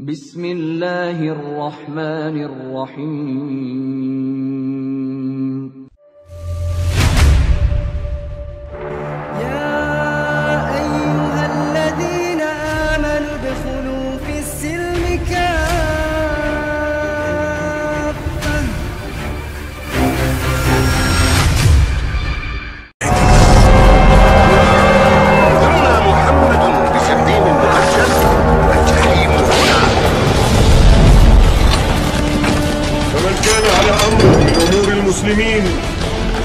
Bismillahirrahmanirrahim. Ya ayyuhalladzina amanu udkhulu fis-silmi kaffah. فمن كان على أمر من أمور المسلمين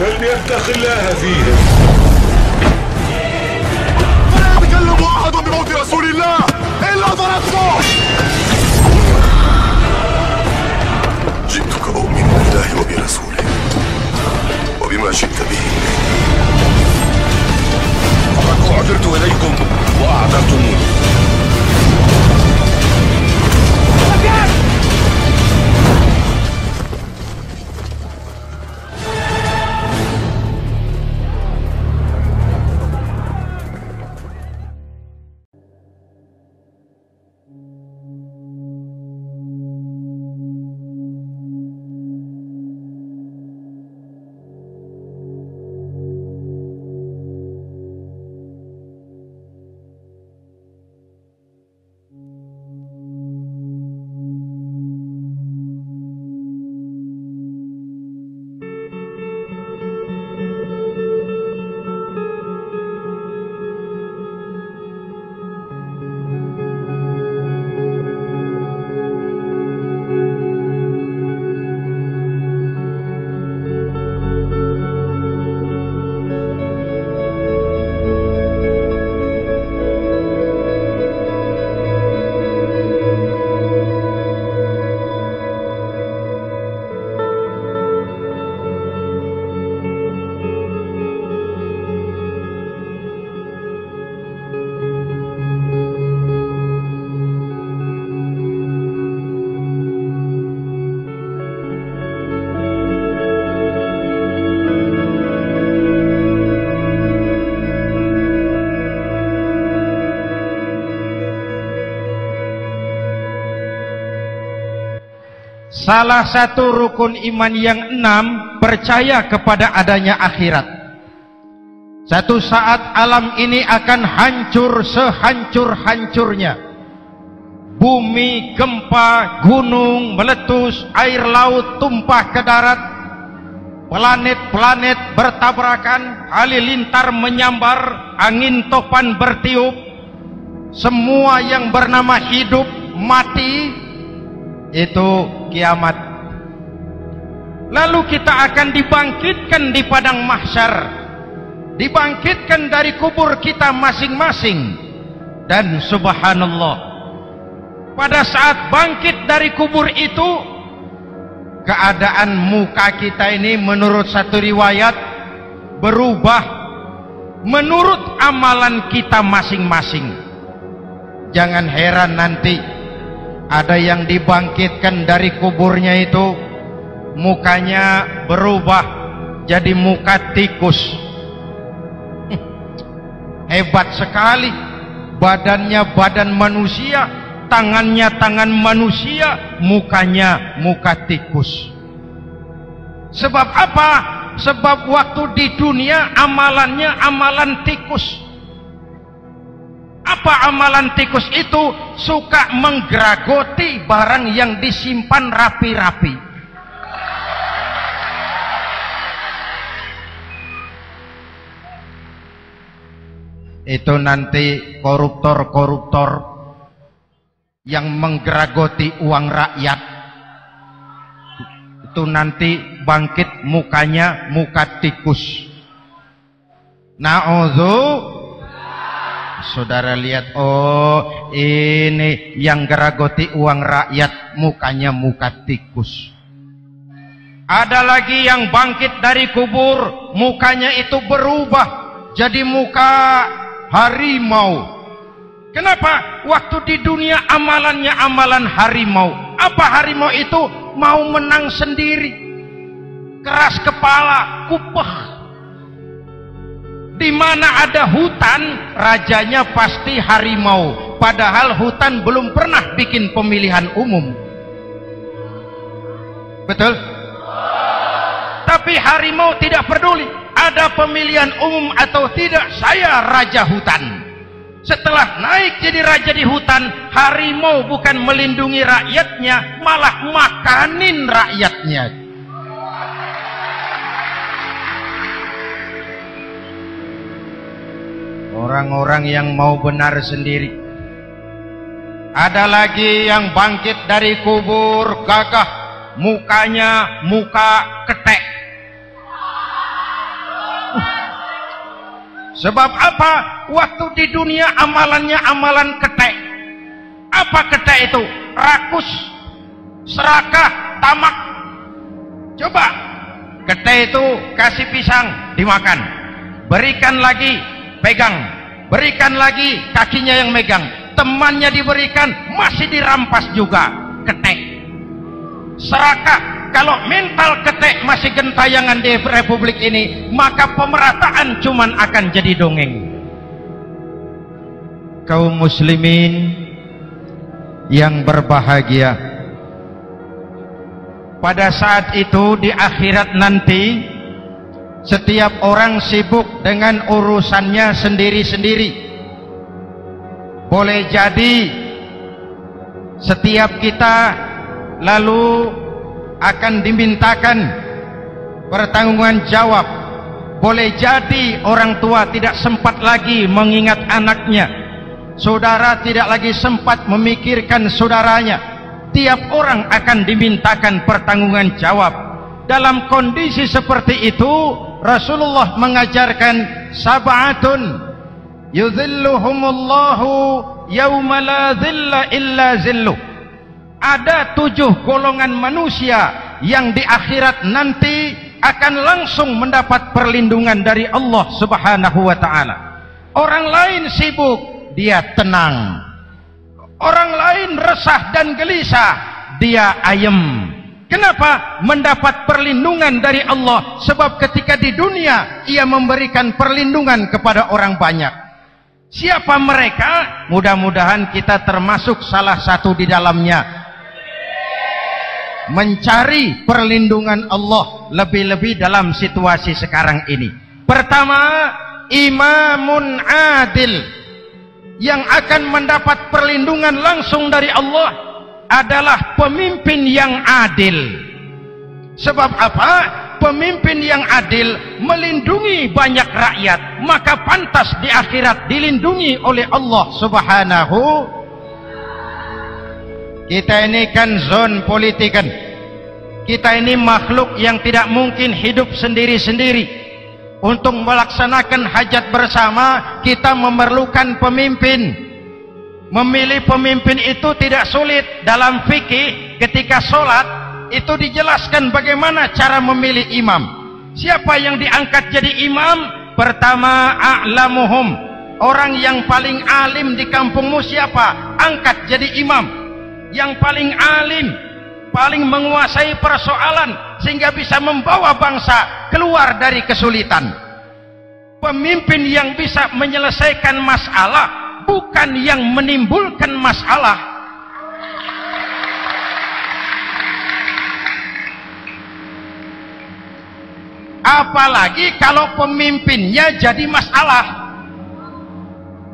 فليتق الله فيهم. فلا يتكلم أحد بموت رسول الله إلا ضربته. جئتك أؤمن بالله وبرسوله وبما شئت به. فقد أعذرت إليكم وأعذرتموني. Salah satu rukun iman yang 6, percaya kepada adanya akhirat. Satu saat alam ini akan hancur sehancur-hancurnya. Bumi, gempa, gunung meletus, air laut tumpah ke darat, planet-planet bertabrakan, halilintar menyambar, angin topan bertiup, semua yang bernama hidup mati. Itu kiamat. Lalu kita akan dibangkitkan di padang mahsyar, dibangkitkan dari kubur kita masing-masing. Dan subhanallah, pada saat bangkit dari kubur itu, keadaan muka kita ini menurut satu riwayat berubah menurut amalan kita masing-masing. Jangan heran nanti ada yang dibangkitkan dari kuburnya itu mukanya berubah jadi muka tikus. Hebat sekali. Badannya badan manusia, tangannya tangan manusia, mukanya muka tikus. Sebab apa? Sebab waktu di dunia amalannya amalan tikus. Apa amalan tikus itu? Suka menggeragoti barang yang disimpan rapi-rapi. Itu nanti koruptor-koruptor yang menggeragoti uang rakyat, itu nanti bangkit mukanya muka tikus. Na'udzu. Saudara lihat, oh ini yang geragoti uang rakyat mukanya muka tikus. Ada lagi yang bangkit dari kubur, mukanya itu berubah jadi muka harimau. Kenapa? Waktu di dunia amalannya amalan harimau. Apa harimau itu? Mau menang sendiri, keras kepala, kupeh. Di mana ada hutan, rajanya pasti harimau. padahal hutan belum pernah bikin pemilihan umum. Betul? Tapi harimau tidak peduli ada pemilihan umum atau tidak, saya raja hutan. Setelah naik jadi raja di hutan, harimau bukan melindungi rakyatnya, malah makanin rakyatnya. Orang-orang yang mau benar sendiri. Ada lagi yang bangkit dari kubur gagah, mukanya muka ketek. Sebab apa? Waktu di dunia amalannya amalan ketek. Apa ketek itu? Rakus, serakah, tamak. Coba ketek itu kasih pisang dimakan, berikan lagi pegang, berikan lagi kakinya yang megang, temannya diberikan masih dirampas juga. Ketek. Serakah. Kalau mental ketek masih gentayangan di republik ini, maka pemerataan cuman akan jadi dongeng. Kaum muslimin yang berbahagia, pada saat itu di akhirat nanti, setiap orang sibuk dengan urusannya sendiri-sendiri. Boleh jadi setiap kita lalu akan dimintakan pertanggungjawaban jawab. Boleh jadi orang tua tidak sempat lagi mengingat anaknya, saudara tidak lagi sempat memikirkan saudaranya. Tiap orang akan dimintakan pertanggungjawaban jawab. Dalam kondisi seperti itu, Rasulullah mengajarkan sab'atun yudhilluhumullahu yawma la dhilla illa zilluh. Ada 7 golongan manusia yang di akhirat nanti akan langsung mendapat perlindungan dari Allah Subhanahu wa ta'ala. Orang lain sibuk, dia tenang. Orang lain resah dan gelisah, dia ayem. Kenapa? Mendapat perlindungan dari Allah. Sebab ketika di dunia ia memberikan perlindungan kepada orang banyak. Siapa mereka? Mudah-mudahan kita termasuk salah satu di dalamnya. Mencari perlindungan Allah lebih-lebih dalam situasi sekarang ini. Pertama, imamun adil. Yang akan mendapat perlindungan langsung dari Allah adalah pemimpin yang adil. Sebab apa? Pemimpin yang adil melindungi banyak rakyat, maka pantas di akhirat dilindungi oleh Allah Subhanahu. Kita ini kan zon politikan. Kita ini makhluk yang tidak mungkin hidup sendiri-sendiri. Untuk melaksanakan hajat bersama, kita memerlukan pemimpin. Memilih pemimpin itu tidak sulit. Dalam fikih, ketika sholat, itu dijelaskan bagaimana cara memilih imam. Siapa yang diangkat jadi imam? Pertama, a'lamuhum. Orang yang paling alim di kampungmu siapa? Angkat jadi imam. Yang paling alim, paling menguasai persoalan sehingga bisa membawa bangsa keluar dari kesulitan. Pemimpin yang bisa menyelesaikan masalah, bukan yang menimbulkan masalah. Apalagi kalau pemimpinnya jadi masalah,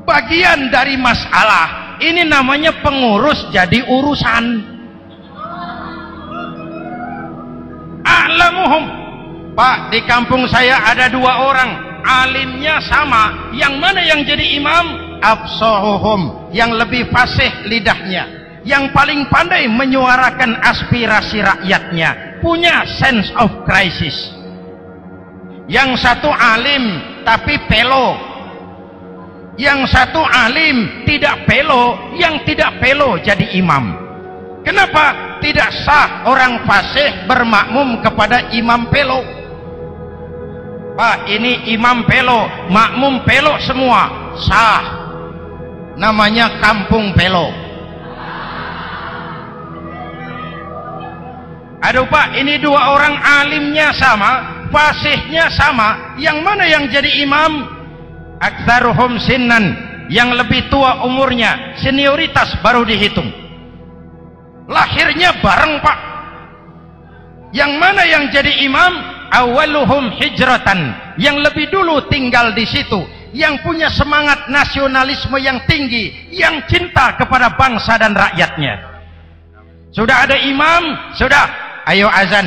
bagian dari masalah. Ini namanya pengurus jadi urusan. A'lamuhum. Pak, di kampung saya ada 2 orang, alimnya sama. Yang mana yang jadi imam? Absahuhum, yang lebih fasih lidahnya, yang paling pandai menyuarakan aspirasi rakyatnya, punya sense of crisis. Yang satu alim tapi pelo. Yang satu alim tidak pelo, yang tidak pelo jadi imam. Kenapa? Tidak sah orang fasih bermakmum kepada imam pelo. Pak, ini imam pelo, makmum pelo semua, sah. Namanya kampung pelo. Aduh Pak, ini 2 orang alimnya sama, fasihnya sama, yang mana yang jadi imam? Aktsaruhum sinnan, yang lebih tua umurnya, senioritas baru dihitung. Lahirnya bareng Pak. Yang mana yang jadi imam? Awaluhum hijratan, yang lebih dulu tinggal di situ, yang punya semangat nasionalisme yang tinggi, yang cinta kepada bangsa dan rakyatnya. Sudah ada imam, sudah, ayo azan.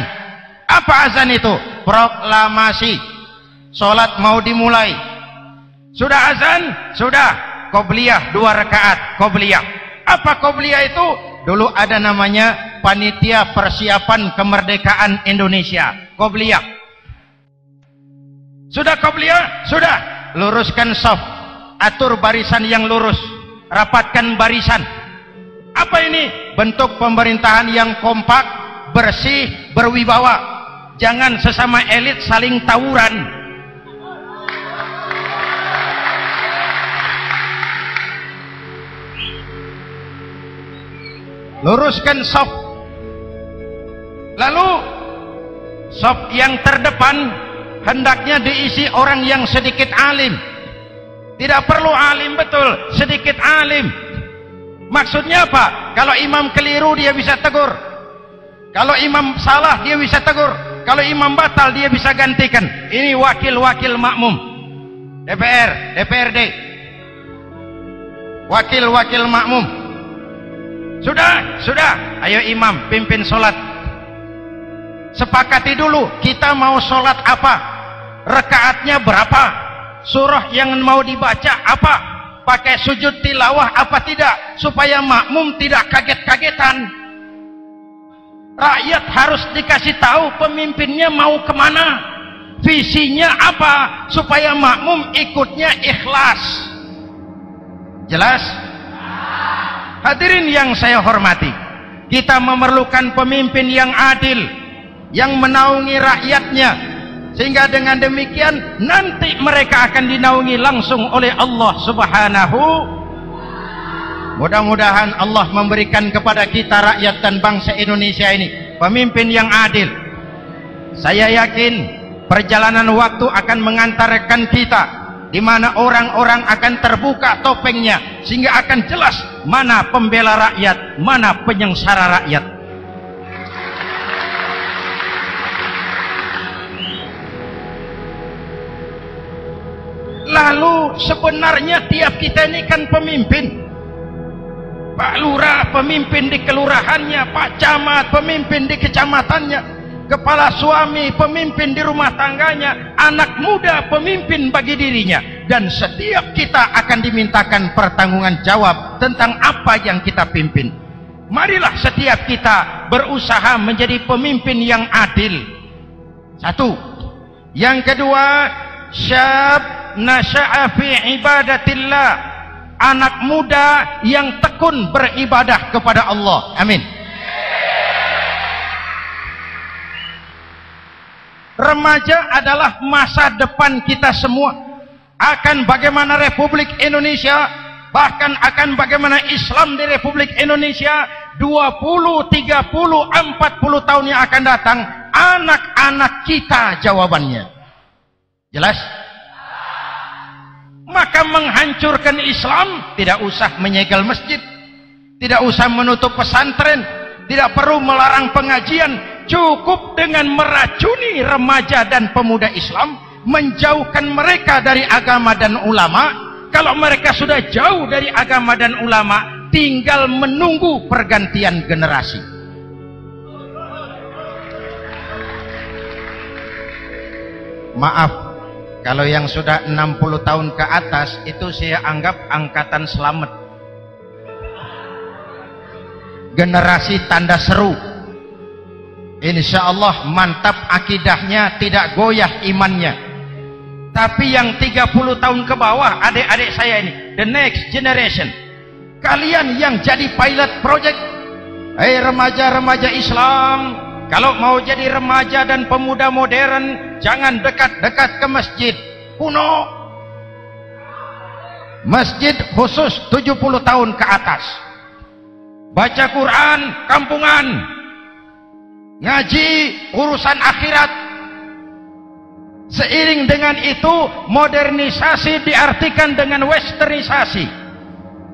Apa azan itu? Proklamasi. Salat mau dimulai. Sudah azan, sudah. Qobliyah 2 rakaat, qobliyah. Apa qobliyah itu? Dulu ada namanya Panitia Persiapan Kemerdekaan Indonesia, qobliyah. Sudah qobliyah, sudah. Luruskan shaf, atur barisan yang lurus, rapatkan barisan. Apa ini? Bentuk pemerintahan yang kompak, bersih, berwibawa. Jangan sesama elit saling tawuran. Luruskan shaf. Lalu shaf yang terdepan hendaknya diisi orang yang sedikit alim. Tidak perlu alim betul, sedikit alim. Maksudnya apa? Kalau imam keliru dia bisa tegur. Kalau imam salah dia bisa tegur. Kalau imam batal dia bisa gantikan. Ini wakil-wakil makmum. DPR, DPRD. Wakil-wakil makmum. Sudah. Ayo imam pimpin sholat. Sepakati dulu kita mau sholat apa, rakaatnya berapa, surah yang mau dibaca apa, pakai sujud tilawah apa tidak, supaya makmum tidak kaget-kagetan. Rakyat harus dikasih tahu pemimpinnya mau kemana, visinya apa, supaya makmum ikutnya ikhlas. Jelas? Hadirin yang saya hormati, kita memerlukan pemimpin yang adil, yang menaungi rakyatnya, sehingga dengan demikian nanti mereka akan dinaungi langsung oleh Allah Subhanahu. Mudah-mudahan Allah memberikan kepada kita rakyat dan bangsa Indonesia ini pemimpin yang adil. Saya yakin perjalanan waktu akan mengantarkan kita di mana orang-orang akan terbuka topengnya, sehingga akan jelas mana pembela rakyat, mana penyengsara rakyat. Lalu sebenarnya tiap kita ini kan pemimpin. Pak Lurah pemimpin di kelurahannya, Pak Camat pemimpin di kecamatannya, kepala suami pemimpin di rumah tangganya, anak muda pemimpin bagi dirinya, dan setiap kita akan dimintakan pertanggungan jawab tentang apa yang kita pimpin. Marilah setiap kita berusaha menjadi pemimpin yang adil. Satu. Yang kedua, syab nasya'a fi ibadatillah, anak muda yang tekun beribadah kepada Allah. Amin. Remaja adalah masa depan kita semua. Akan bagaimana Republik Indonesia, bahkan akan bagaimana Islam di Republik Indonesia 20, 30, 40 tahun yang akan datang, anak-anak kita jawabannya. Jelas? Maka menghancurkan Islam tidak usah menyegel masjid, tidak usah menutup pesantren, tidak perlu melarang pengajian, cukup dengan meracuni remaja dan pemuda Islam, menjauhkan mereka dari agama dan ulama. Kalau mereka sudah jauh dari agama dan ulama, tinggal menunggu pergantian generasi. Maaf, kalau yang sudah 60 tahun ke atas itu saya anggap angkatan selamat, generasi tanda seru. Insya Allah mantap akidahnya, tidak goyah imannya. Tapi yang 30 tahun ke bawah, adik-adik saya ini, the next generation, kalian yang jadi pilot project. Hei remaja-remaja Islam, kalau mau jadi remaja dan pemuda modern, jangan dekat-dekat ke masjid kuno. Masjid khusus 70 tahun ke atas. Baca Quran kampungan, ngaji urusan akhirat. Seiring dengan itu, modernisasi diartikan dengan westernisasi.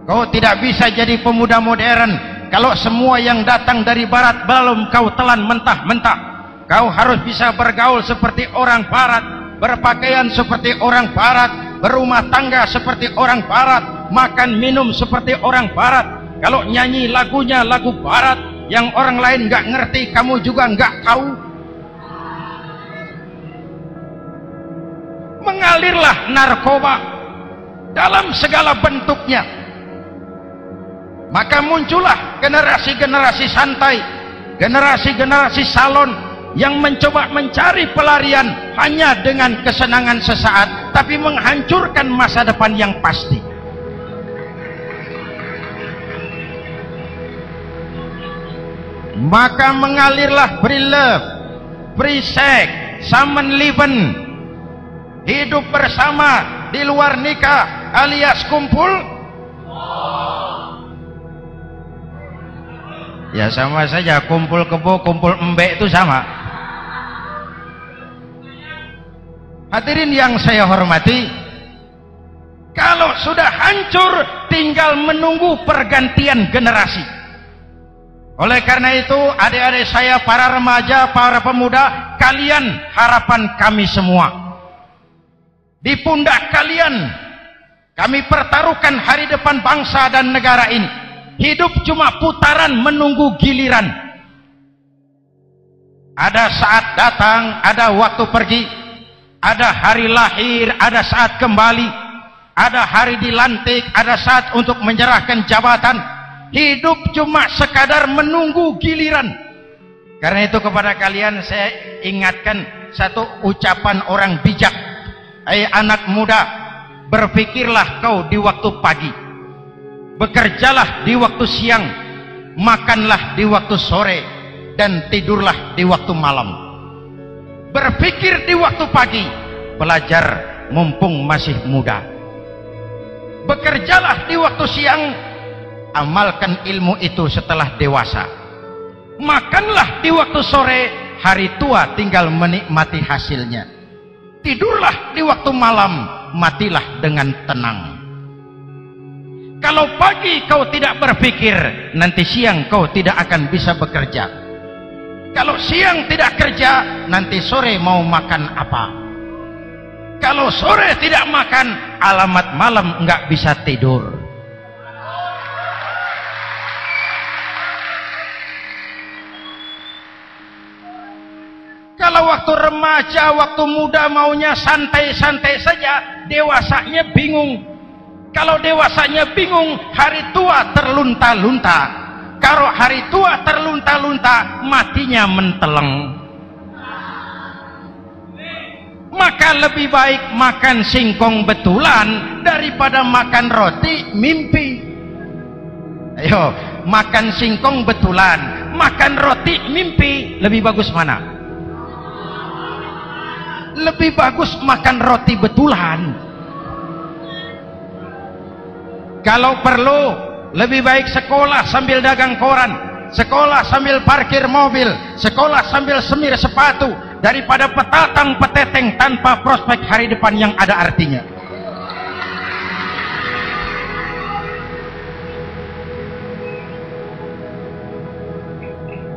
Kau tidak bisa jadi pemuda modern kalau semua yang datang dari barat belum kau telan mentah-mentah. Kau harus bisa bergaul seperti orang barat, berpakaian seperti orang barat, berumah tangga seperti orang barat, makan minum seperti orang barat. Kalau nyanyi lagunya lagu barat yang orang lain nggak ngerti, kamu juga nggak tahu. Mengalirlah narkoba dalam segala bentuknya, maka muncullah generasi-generasi santai, generasi-generasi salon yang mencoba mencari pelarian hanya dengan kesenangan sesaat, tapi menghancurkan masa depan yang pasti. Maka mengalirlah free love, free sex, Samenleben, hidup bersama di luar nikah alias kumpul. Ya sama saja, kumpul kebo, kumpul embek itu sama. Hadirin yang saya hormati, kalau sudah hancur tinggal menunggu pergantian generasi. Oleh karena itu, adik-adik saya, para remaja, para pemuda, kalian harapan kami semua. Di pundak kalian kami pertaruhkan hari depan bangsa dan negara ini. Hidup cuma putaran menunggu giliran. Ada saat datang, ada waktu pergi, ada hari lahir, ada saat kembali, ada hari dilantik, ada saat untuk menyerahkan jabatan. Hidup cuma sekadar menunggu giliran. Karena itu kepada kalian saya ingatkan satu ucapan orang bijak. Hai anak muda, berpikirlah kau di waktu pagi, bekerjalah di waktu siang, makanlah di waktu sore, dan tidurlah di waktu malam. Berpikir di waktu pagi, belajar mumpung masih muda. Bekerjalah di waktu siang, amalkan ilmu itu setelah dewasa. Makanlah di waktu sore, hari tua tinggal menikmati hasilnya. Tidurlah di waktu malam, matilah dengan tenang. Kalau pagi kau tidak berpikir, nanti siang kau tidak akan bisa bekerja. Kalau siang tidak kerja, nanti sore mau makan apa? Kalau sore tidak makan, alamat malam nggak bisa tidur. Kalau waktu remaja, waktu muda maunya santai-santai saja, dewasanya bingung. Kalau dewasanya bingung, hari tua terlunta-lunta. Kalau hari tua terlunta-lunta, matinya menteleng. Maka lebih baik makan singkong betulan daripada makan roti mimpi. Ayo, makan singkong betulan, makan roti mimpi, lebih bagus mana? Lebih bagus makan roti betulan. Kalau perlu, lebih baik sekolah sambil dagang koran, sekolah sambil parkir mobil, sekolah sambil semir sepatu, daripada petatang peteteng tanpa prospek hari depan yang ada artinya.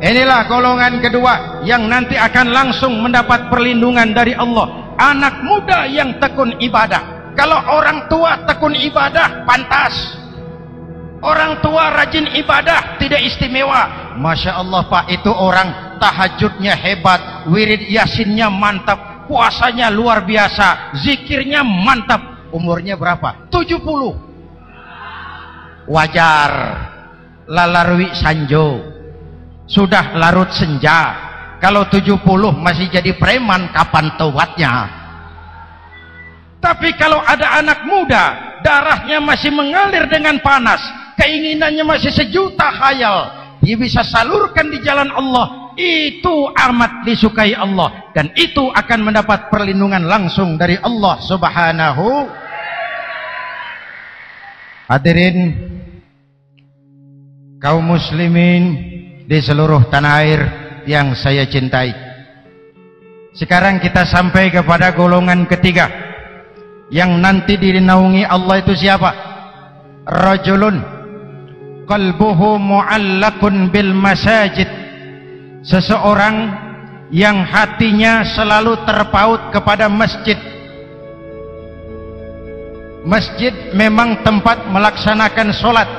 Inilah golongan kedua yang nanti akan langsung mendapat perlindungan dari Allah. Anak muda yang tekun ibadah. Kalau orang tua tekun ibadah, pantas. Orang tua rajin ibadah, tidak istimewa. Masya Allah Pak, itu orang tahajudnya hebat, wirid yasinnya mantap, puasanya luar biasa, zikirnya mantap. Umurnya berapa? 70. Wajar. Lalarwi sanjo. Sudah larut senja. Kalau 70 masih jadi preman, kapan tobatnya? Tapi kalau ada anak muda, darahnya masih mengalir dengan panas, keinginannya masih sejuta khayal, dia bisa salurkan di jalan Allah, itu amat disukai Allah, dan itu akan mendapat perlindungan langsung dari Allah Subhanahu. Hadirin kaum muslimin di seluruh tanah air yang saya cintai, Sekarang kita sampai kepada golongan ketiga yang nanti dinaungi Allah. Itu siapa? Rajulun qalbuhu mu'allaqun bil masajid. Seseorang yang hatinya selalu terpaut kepada masjid. Masjid memang tempat melaksanakan sholat,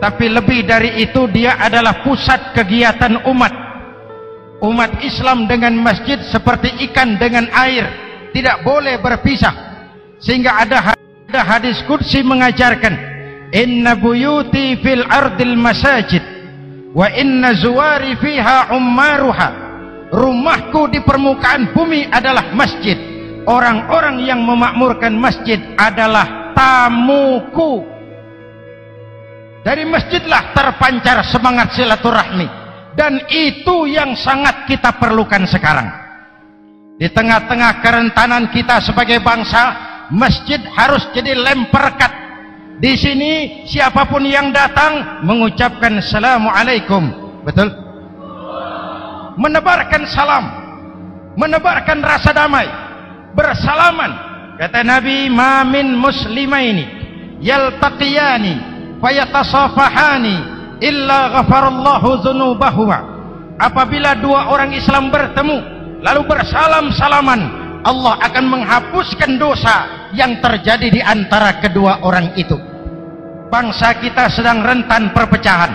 tapi lebih dari itu dia adalah pusat kegiatan umat. Umat Islam dengan masjid seperti ikan dengan air, tidak boleh berpisah. Sehingga ada hadis qudsi mengajarkan, inna buyuti fil ardil masajid wa inna zuwari fiha ummaruha. Rumahku di permukaan bumi adalah masjid. Orang-orang yang memakmurkan masjid adalah tamuku. Dari masjidlah terpancar semangat silaturahmi, dan itu yang sangat kita perlukan sekarang. Di tengah-tengah kerentanan kita sebagai bangsa, masjid harus jadi lem perekat. Di sini siapapun yang datang mengucapkan assalamualaikum, betul? Menebarkan salam, menebarkan rasa damai, bersalaman. Kata Nabi, ma min muslimaini yaltaqiyani fayatasafahani illa ghafarallahu dzunubahuma. Apabila dua orang Islam bertemu lalu bersalam-salaman, Allah akan menghapuskan dosa yang terjadi di antara kedua orang itu. Bangsa kita sedang rentan perpecahan,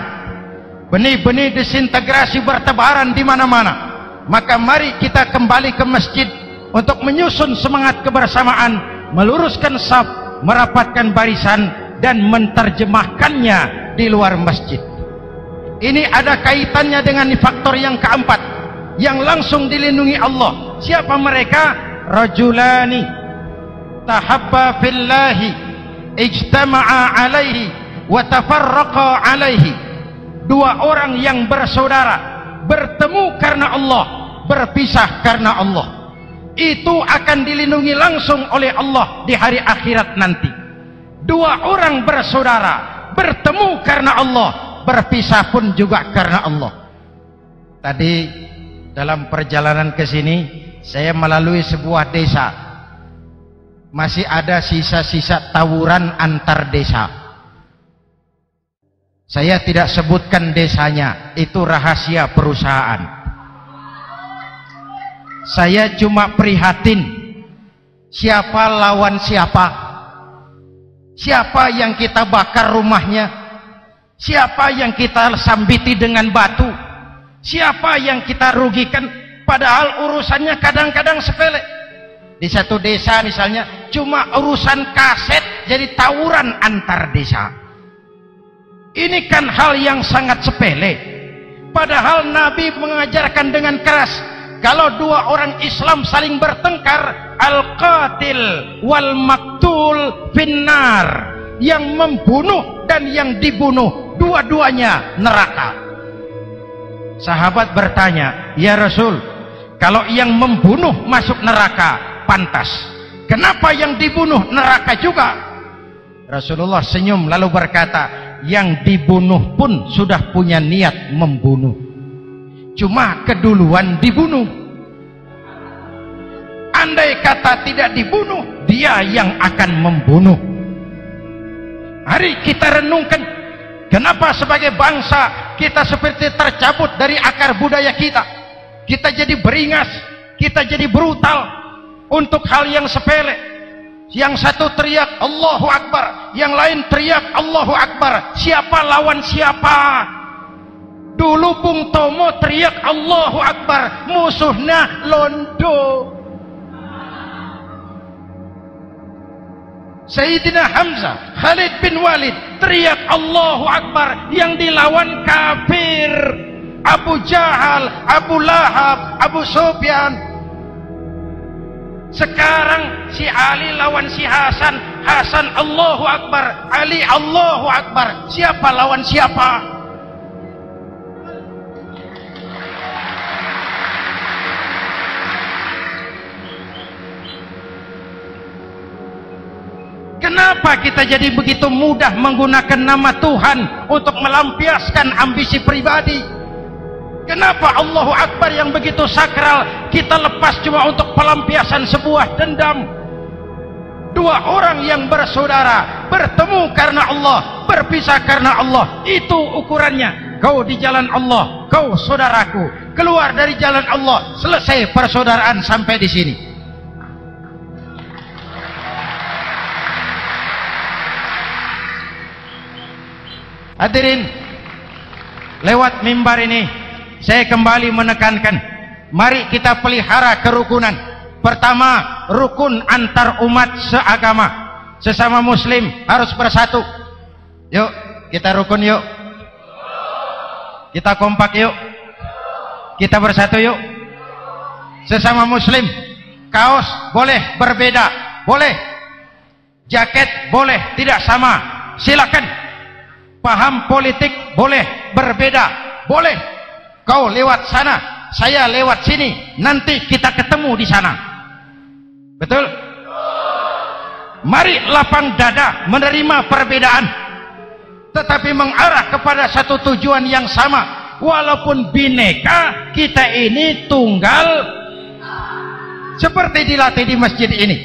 benih-benih disintegrasi bertebaran di mana-mana. Maka mari kita kembali ke masjid untuk menyusun semangat kebersamaan, meluruskan saf, merapatkan barisan, dan menerjemahkannya di luar masjid. Ini ada kaitannya dengan faktor yang keempat yang langsung dilindungi Allah. Siapa mereka? Rajulani tahabba fillahi ijtama'a alaihi wa tafarraqa alaihi. Dua orang yang bersaudara, bertemu karena Allah, berpisah karena Allah. Itu akan dilindungi langsung oleh Allah di hari akhirat nanti. Dua orang bersaudara, bertemu karena Allah, berpisah pun juga karena Allah. Tadi dalam perjalanan ke sini saya melalui sebuah desa. Masih ada sisa-sisa tawuran antar desa. Saya tidak sebutkan desanya, itu rahasia perusahaan. Saya cuma prihatin, siapa lawan siapa, siapa yang kita bakar rumahnya, siapa yang kita sambiti dengan batu, siapa yang kita rugikan. Padahal urusannya kadang-kadang sepele. Di satu desa misalnya cuma urusan kaset jadi tawuran antar desa. Ini kan hal yang sangat sepele. Padahal Nabi mengajarkan dengan keras, kalau dua orang Islam saling bertengkar, al-qatil wal maktul finnar. Yang membunuh dan yang dibunuh, dua-duanya neraka. Sahabat bertanya, ya Rasul, kalau yang membunuh masuk neraka, pantas. Kenapa yang dibunuh neraka juga? Rasulullah senyum lalu berkata, yang dibunuh pun sudah punya niat membunuh, cuma keduluan dibunuh. Andai kata tidak dibunuh, dia yang akan membunuh. Mari kita renungkan, kenapa sebagai bangsa kita seperti tercabut dari akar budaya kita. Kita jadi beringas, kita jadi brutal untuk hal yang sepele. Yang satu teriak Allahu Akbar, yang lain teriak Allahu Akbar. Siapa lawan siapa? Dulu Bung Tomo teriak Allahu Akbar, musuhnya londo. Sayyidina Hamzah, Khalid bin Walid teriak Allahu Akbar, yang dilawan kafir, Abu Jahal, Abu Lahab, Abu Sufyan. Sekarang si Ali lawan si Hasan, Hasan Allahu Akbar, Ali Allahu Akbar. Siapa lawan siapa? Kenapa kita jadi begitu mudah menggunakan nama Tuhan untuk melampiaskan ambisi pribadi? Kenapa Allahu Akbar yang begitu sakral kita lepas cuma untuk pelampiasan sebuah dendam? Dua orang yang bersaudara bertemu karena Allah, berpisah karena Allah, itu ukurannya. Kau di jalan Allah, kau saudaraku. Keluar dari jalan Allah, selesai persaudaraan sampai di sini. Hadirin, lewat mimbar ini saya kembali menekankan, mari kita pelihara kerukunan. Pertama, rukun antar umat seagama, sesama muslim harus bersatu. Yuk kita rukun, yuk kita kompak, yuk kita bersatu, yuk. Sesama muslim, kaos boleh berbeda, boleh, jaket boleh tidak sama, silakan. Paham politik boleh berbeda, boleh. Kau lewat sana, saya lewat sini, nanti kita ketemu di sana. Betul? Mari lapang dada menerima perbedaan, tetapi mengarah kepada satu tujuan yang sama. Walaupun bineka, kita ini tunggal, seperti dilatih di masjid ini.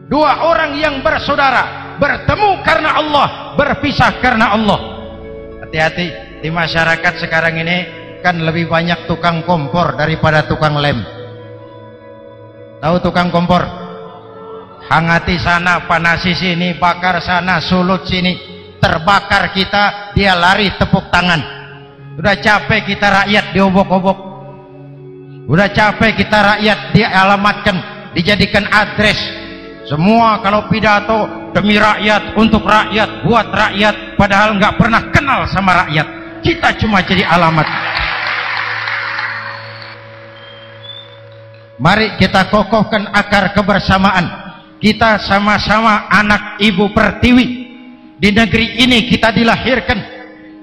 Dua orang yang bersaudara bertemu karena Allah, berpisah karena Allah. Hati-hati, di masyarakat sekarang ini kan lebih banyak tukang kompor daripada tukang lem. Tahu tukang kompor? Hangati sana, panasi sini, bakar sana, sulut sini. Terbakar kita, dia lari tepuk tangan. Udah capek kita rakyat diobok-obok. Udah capek kita rakyat dialamatkan, dijadikan address. Semua kalau pidato demi rakyat, untuk rakyat, buat rakyat, padahal nggak pernah kenal sama rakyat. Kita cuma jadi alamat. Mari kita kokohkan akar kebersamaan. Kita sama-sama anak Ibu Pertiwi. Di negeri ini kita dilahirkan.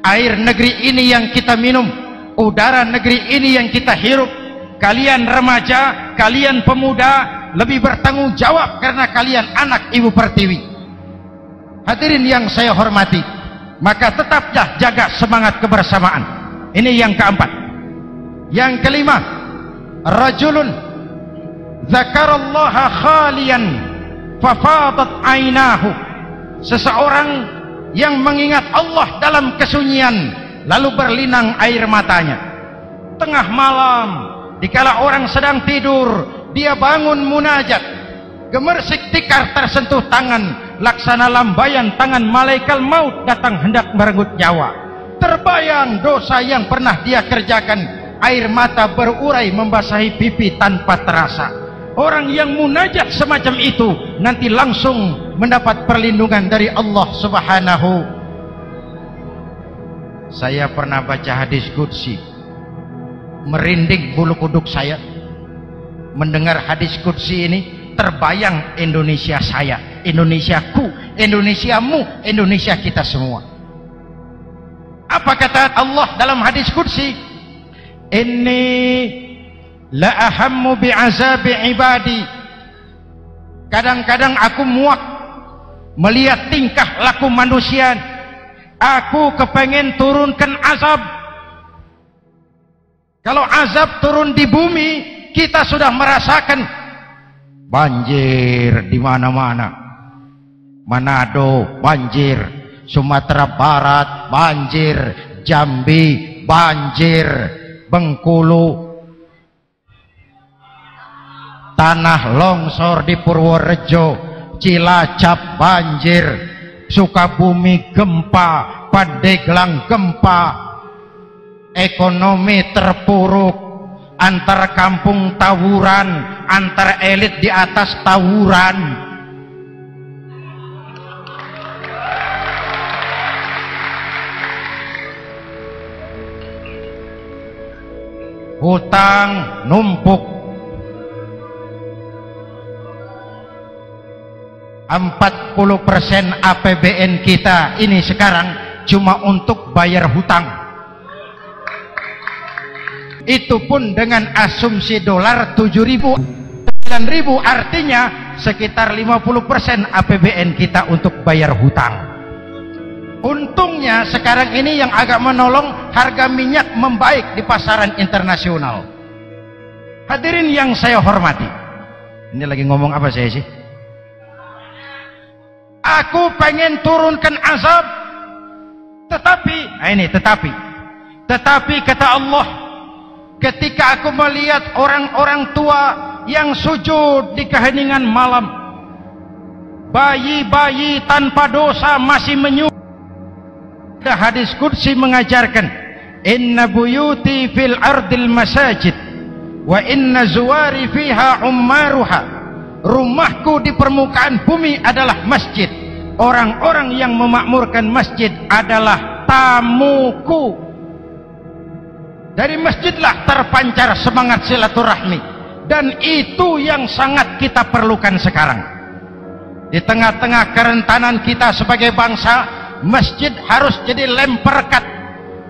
Air negeri ini yang kita minum, udara negeri ini yang kita hirup. Kalian remaja, kalian pemuda lebih bertanggung jawab karena kalian anak Ibu Pertiwi. Hadirin yang saya hormati, maka tetaplah jaga semangat kebersamaan. Ini yang keempat. Yang kelima, rajulun dzakarallaha khalian fafadat ainahu. Seseorang yang mengingat Allah dalam kesunyian lalu berlinang air matanya. Tengah malam, dikala orang sedang tidur, dia bangun munajat, gemersik tikar tersentuh tangan, laksana lambayan tangan malaikat maut datang hendak merenggut nyawa. Terbayang dosa yang pernah dia kerjakan, air mata berurai membasahi pipi tanpa terasa. Orang yang munajat semacam itu nanti langsung mendapat perlindungan dari Allah Subhanahu. Saya pernah baca hadis qudsi, merinding bulu kuduk saya mendengar hadis qudsi ini. Terbayang Indonesia saya, Indonesiaku, Indonesiamu, Indonesia kita semua. Apa kata Allah dalam hadis qudsi? Inni la ahammu bi'azabi ibadi. Kadang-kadang aku muak melihat tingkah laku manusia. Aku kepengen turunkan azab. Kalau azab turun di bumi, kita sudah merasakan banjir di mana-mana. Manado banjir, Sumatera Barat banjir, Jambi banjir, Bengkulu, tanah longsor di Purworejo, Cilacap banjir, Sukabumi gempa, Pandeglang gempa, ekonomi terpuruk, antar kampung tawuran, antar elit di atas tawuran. Hutang numpuk. 40% APBN kita ini sekarang cuma untuk bayar hutang. Itu pun dengan asumsi dolar 7.000, 9.000, artinya sekitar 50% APBN kita untuk bayar hutang. Untungnya sekarang ini yang agak menolong, harga minyak membaik di pasaran internasional. Hadirin yang saya hormati, ini lagi ngomong apa saya sih? Aku pengen turunkan azab, tetapi kata Allah, ketika aku melihat orang-orang tua yang sujud di keheningan malam, bayi-bayi tanpa dosa masih menyujud. Ada hadis qudsi mengajarkan, inna buyuti fil ardil masajid wa inna zuwari fiha ummaruha. Rumahku di permukaan bumi adalah masjid, orang-orang yang memakmurkan masjid adalah tamuku. Dari masjidlah terpancar semangat silaturahmi, dan itu yang sangat kita perlukan sekarang. Di tengah-tengah kerentanan kita sebagai bangsa, masjid harus jadi lem perekat.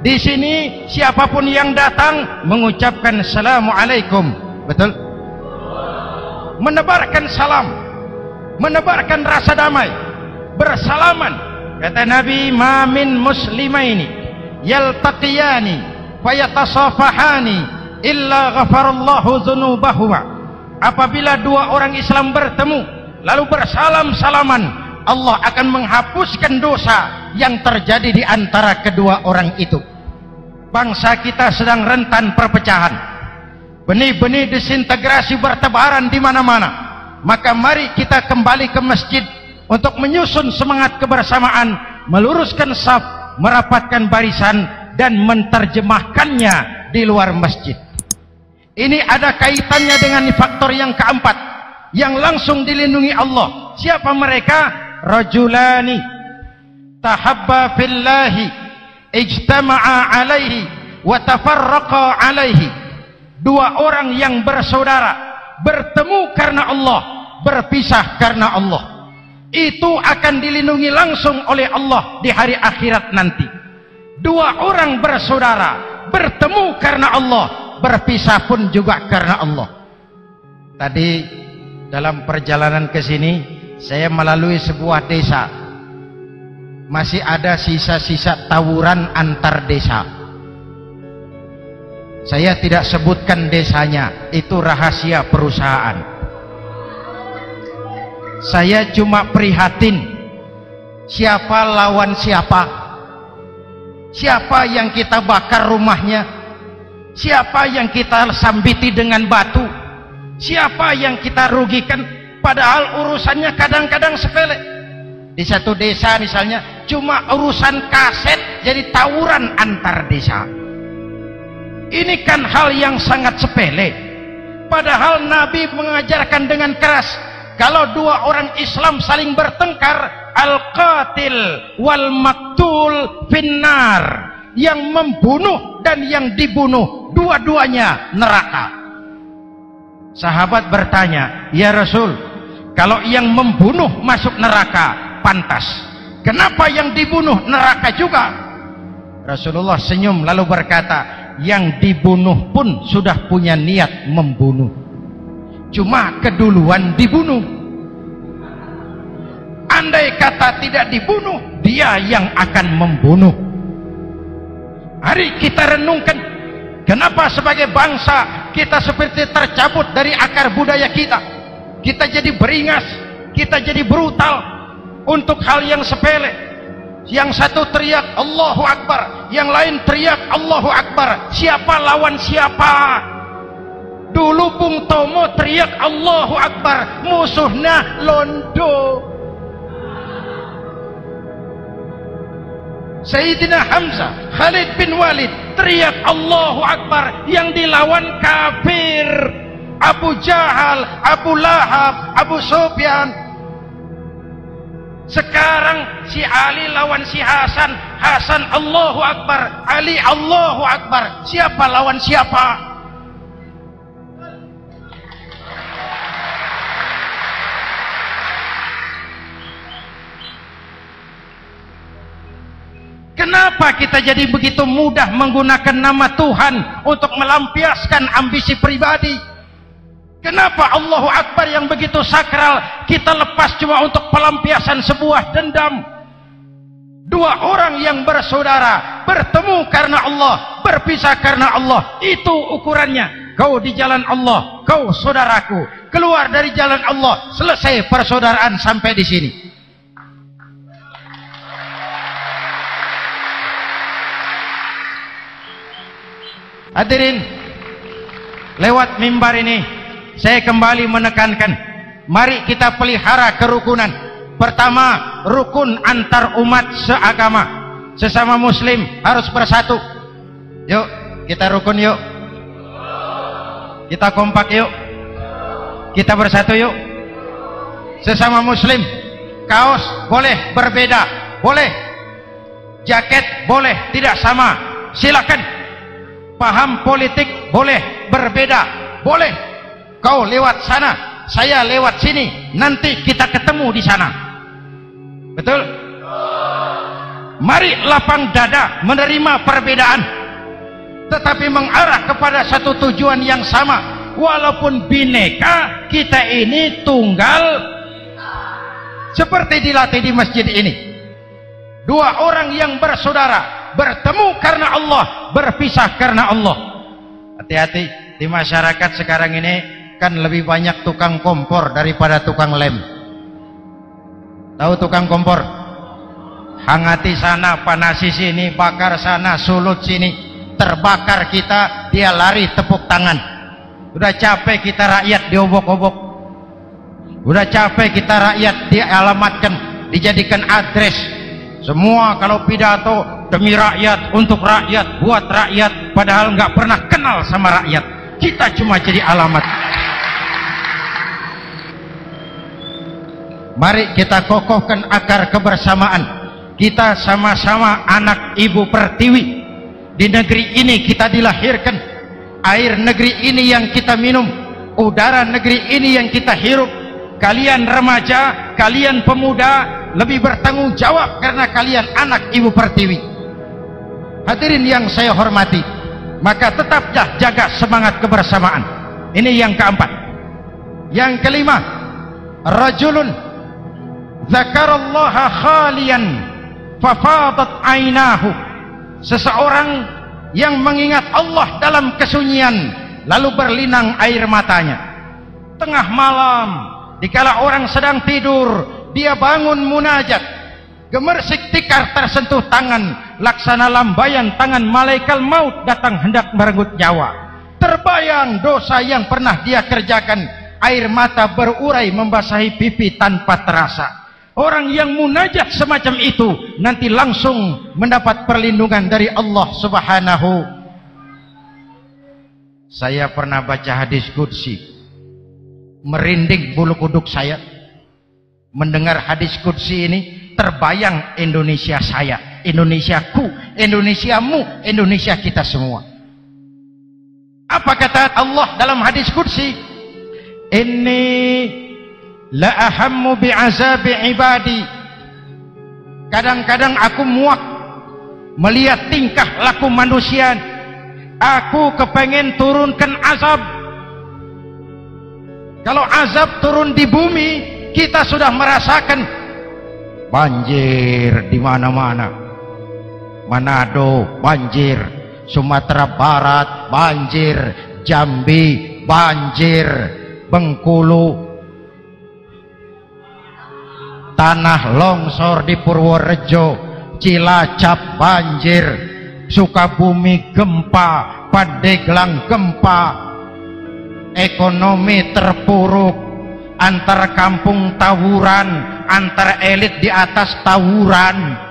Di sini siapapun yang datang mengucapkan assalamualaikum, betul? Menebarkan salam, menebarkan rasa damai, bersalaman. Kata Nabi, ma min muslimaini yaltaqiyani fayatasafahani illa ghafarallahu dzunubahuma. Apabila dua orang Islam bertemu lalu bersalam-salaman, Allah akan menghapuskan dosa yang terjadi di antara kedua orang itu. Bangsa kita sedang rentan perpecahan, benih-benih disintegrasi bertebaran di mana-mana. Maka mari kita kembali ke masjid untuk menyusun semangat kebersamaan, meluruskan saf, merapatkan barisan, dan menerjemahkannya di luar masjid. Ini ada kaitannya dengan faktor yang keempat yang langsung dilindungi Allah. Siapa mereka? Rajulani tahabba fillahi ijtama'a alaihi wa tafarraqa alaihi. Dua orang yang bersaudara, bertemu karena Allah, berpisah karena Allah. Itu akan dilindungi langsung oleh Allah di hari akhirat nanti. Dua orang bersaudara, bertemu karena Allah, berpisah pun juga karena Allah. Tadi dalam perjalanan ke sini saya melalui sebuah desa, masih ada sisa-sisa tawuran antar desa. Saya tidak sebutkan desanya, itu rahasia perusahaan. Saya cuma prihatin, siapa lawan siapa, siapa yang kita bakar rumahnya, siapa yang kita sambiti dengan batu, siapa yang kita rugikan. Padahal urusannya kadang-kadang sepele. Di satu desa misalnya cuma urusan kaset jadi tawuran antar desa. Ini kan hal yang sangat sepele. Padahal Nabi mengajarkan dengan keras, kalau dua orang Islam saling bertengkar, al-qatil wal maktul finnar. Yang membunuh dan yang dibunuh, dua-duanya neraka. Sahabat bertanya, ya Rasul, kalau yang membunuh masuk neraka, pantas. Kenapa yang dibunuh neraka juga? Rasulullah senyum lalu berkata, yang dibunuh pun sudah punya niat membunuh, cuma keduluan dibunuh. Andai kata tidak dibunuh, dia yang akan membunuh. Mari kita renungkan, kenapa sebagai bangsa kita seperti tercabut dari akar budaya kita. Kita jadi beringas, kita jadi brutal untuk hal yang sepele. Yang satu teriak Allahu Akbar, yang lain teriak Allahu Akbar. Siapa lawan siapa? Dulu Bung Tomo teriak Allahu Akbar, musuhnya londo. Sayyidina Hamzah, Khalid bin Walid teriak Allahu Akbar, yang dilawan kafir, Abu Jahal, Abu Lahab, Abu Sufyan. Sekarang si Ali lawan si Hasan, Hasan Allahu Akbar, Ali Allahu Akbar. Siapa lawan siapa? Kenapa kita jadi begitu mudah menggunakan nama Tuhan untuk melampiaskan ambisi pribadi? Kenapa Allahu Akbar yang begitu sakral kita lepas cuma untuk pelampiasan sebuah dendam? Dua orang yang bersaudara bertemu karena Allah, berpisah karena Allah, itu ukurannya. Kau di jalan Allah, kau saudaraku. Keluar dari jalan Allah, selesai persaudaraan sampai di sini. Hadirin, lewat mimbar ini saya kembali menekankan, mari kita pelihara kerukunan. Pertama, rukun antar umat seagama, sesama muslim harus bersatu. Yuk kita rukun, yuk kita kompak, yuk kita bersatu, yuk. Sesama muslim, kaos boleh berbeda, boleh, jaket boleh tidak sama, silakan. Paham politik boleh berbeda, boleh. Kau lewat sana, saya lewat sini, nanti kita ketemu di sana. Betul? Mari lapang dada menerima perbedaan, tetapi mengarah kepada satu tujuan yang sama. Walaupun bineka, kita ini tunggal, seperti dilatih di masjid ini. Dua orang yang bersaudara bertemu karena Allah, berpisah karena Allah. Hati-hati, di masyarakat sekarang ini kan lebih banyak tukang kompor daripada tukang lem. Tahu tukang kompor? Hangati sana, panasi sini, bakar sana, sulut sini. Terbakar kita, dia lari tepuk tangan. Udah capek kita rakyat diobok-obok. Udah capek kita rakyat dialamatkan, dijadikan address. Semua kalau pidato demi rakyat, untuk rakyat, buat rakyat, padahal nggak pernah kenal sama rakyat. Kita cuma jadi alamat. Mari kita kokohkan akar kebersamaan. Kita sama-sama anak Ibu Pertiwi. Di negeri ini kita dilahirkan. Air negeri ini yang kita minum, udara negeri ini yang kita hirup. Kalian remaja, kalian pemuda lebih bertanggung jawab karena kalian anak Ibu Pertiwi. Hadirin yang saya hormati, maka tetaplah jaga semangat kebersamaan. Ini yang keempat. Yang kelima, rajulun dzakarallaha khalian fafadat ainahu. Seseorang yang mengingat Allah dalam kesunyian lalu berlinang air matanya. Tengah malam, dikala orang sedang tidur, dia bangun munajat, gemersik tikar tersentuh tangan, laksana lambaian tangan malaikat maut datang hendak merenggut nyawa. Terbayang dosa yang pernah dia kerjakan, air mata berurai membasahi pipi tanpa terasa. Orang yang munajat semacam itu nanti langsung mendapat perlindungan dari Allah Subhanahu. Saya pernah baca hadis qudsi, merinding bulu kuduk saya mendengar hadis qudsi ini. Terbayang Indonesia saya, Indonesiaku, Indonesiamu, Indonesia kita semua. Apa kata Allah dalam hadis qudsi? Inni la ahammu bi'azabi ibadi. Kadang-kadang aku muak melihat tingkah laku manusia. Aku kepengen turunkan azab. Kalau azab turun di bumi, kita sudah merasakan banjir di mana-mana. Manado banjir, Sumatera Barat banjir, Jambi banjir, Bengkulu, tanah longsor di Purworejo, Cilacap banjir, Sukabumi gempa, Pandeglang gempa, ekonomi terpuruk, antar kampung tawuran, antar elit di atas tawuran.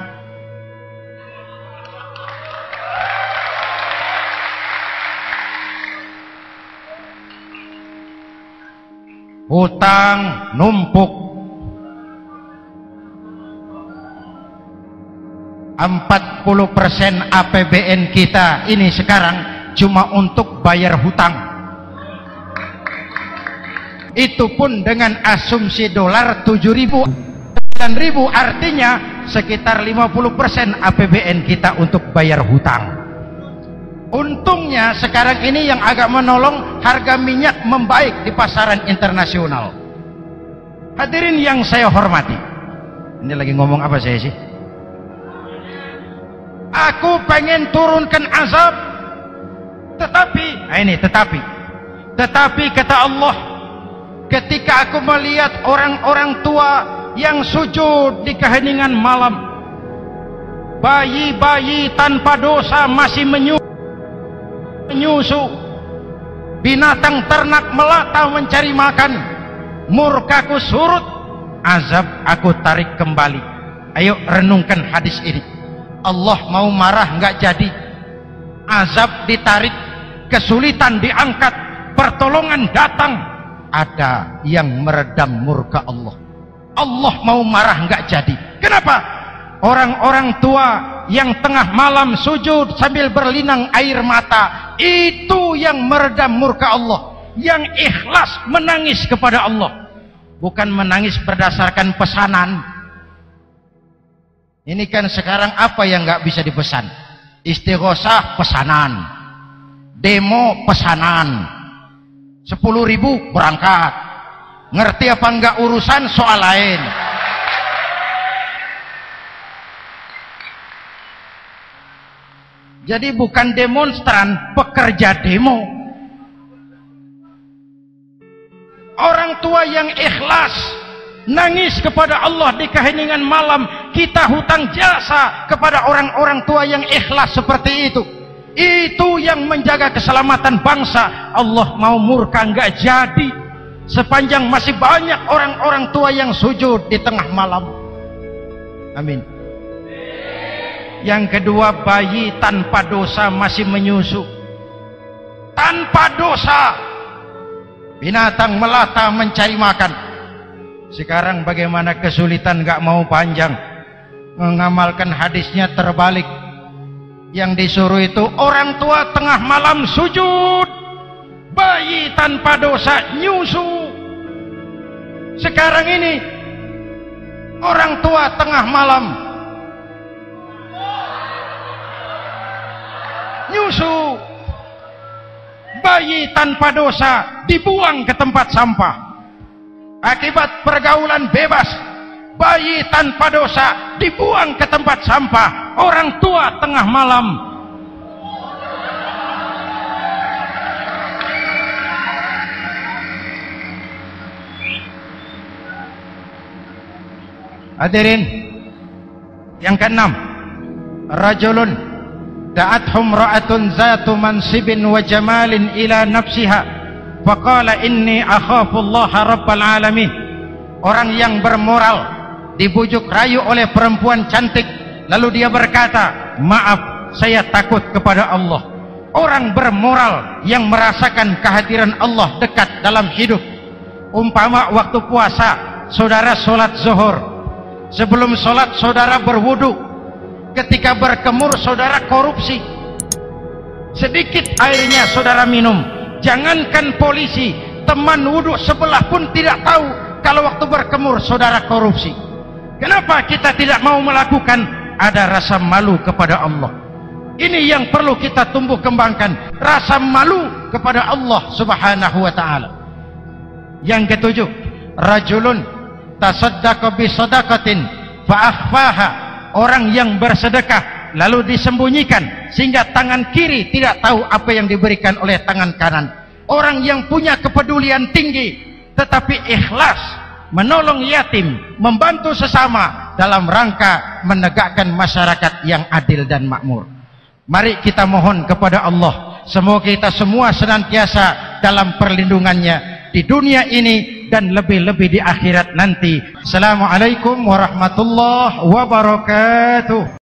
Hutang numpuk. 40% APBN kita ini sekarang cuma untuk bayar hutang. Itu pun dengan asumsi dolar 7.000, 9.000, artinya sekitar 50% APBN kita untuk bayar hutang. Untungnya sekarang ini yang agak menolong, harga minyak membaik di pasaran internasional. Hadirin yang saya hormati, ini lagi ngomong apa saya sih? aku pengen turunkan azab, tetapi kata Allah, ketika aku melihat orang-orang tua yang sujud di keheningan malam, bayi-bayi tanpa dosa masih menyusu, binatang ternak melata mencari makan, murkaku surut, azab aku tarik kembali. Ayo renungkan hadis ini. Allah mau marah nggak jadi, azab ditarik, kesulitan diangkat, pertolongan datang, ada yang meredam murka Allah. Allah mau marah nggak jadi. Kenapa? Orang-orang tua yang tengah malam sujud sambil berlinang air mata, itu yang meredam murka Allah, yang ikhlas menangis kepada Allah, bukan menangis berdasarkan pesanan. Ini kan sekarang apa yang nggak bisa dipesan? Istighosah pesanan, demo pesanan, 10.000 berangkat. Ngerti apa enggak urusan soal lain. Jadi bukan demonstran, pekerja demo. Orang tua yang ikhlas nangis kepada Allah di keheningan malam, kita hutang jasa kepada orang-orang tua yang ikhlas seperti itu. Itu yang menjaga keselamatan bangsa. Allah mau murka enggak jadi, sepanjang masih banyak orang-orang tua yang sujud di tengah malam. Amin. Yang kedua, bayi tanpa dosa masih menyusu, tanpa dosa, binatang melata mencari makan. Sekarang bagaimana kesulitan, gak mau panjang, mengamalkan hadisnya terbalik. Yang disuruh itu orang tua tengah malam sujud, bayi tanpa dosa nyusu. Sekarang ini orang tua tengah malam nyusu, bayi tanpa dosa dibuang ke tempat sampah. Akibat pergaulan bebas, bayi tanpa dosa dibuang ke tempat sampah. Orang tua tengah malam hadirin. Yang keenam, rajulun da'athum ra'atun zatu mansibin wa jamalin ila nafsiha faqala inni akhafullaha rabbal alamin. Orang yang bermoral dibujuk rayu oleh perempuan cantik, lalu dia berkata, maaf, saya takut kepada Allah. Orang bermoral yang merasakan kehadiran Allah dekat dalam hidup. Umpama waktu puasa, saudara sholat zuhur, sebelum sholat saudara berwudu, ketika berkemur saudara korupsi, sedikit airnya saudara minum. Jangankan polisi, teman wudu sebelah pun tidak tahu kalau waktu berkemur saudara korupsi. Kenapa kita tidak mau melakukan? Ada rasa malu kepada Allah. Ini yang perlu kita tumbuh kembangkan, rasa malu kepada Allah subhanahu wa ta'ala. Yang ketujuh, rajulun tasaddaqa bi sadaqatin fa akhfaha. Orang yang bersedekah lalu disembunyikan sehingga tangan kiri tidak tahu apa yang diberikan oleh tangan kanan. Orang yang punya kepedulian tinggi tetapi ikhlas menolong yatim, membantu sesama dalam rangka menegakkan masyarakat yang adil dan makmur. Mari kita mohon kepada Allah, semoga kita semua senantiasa dalam perlindungannya di dunia ini dan lebih-lebih di akhirat nanti. Assalamualaikum warahmatullahi wabarakatuh.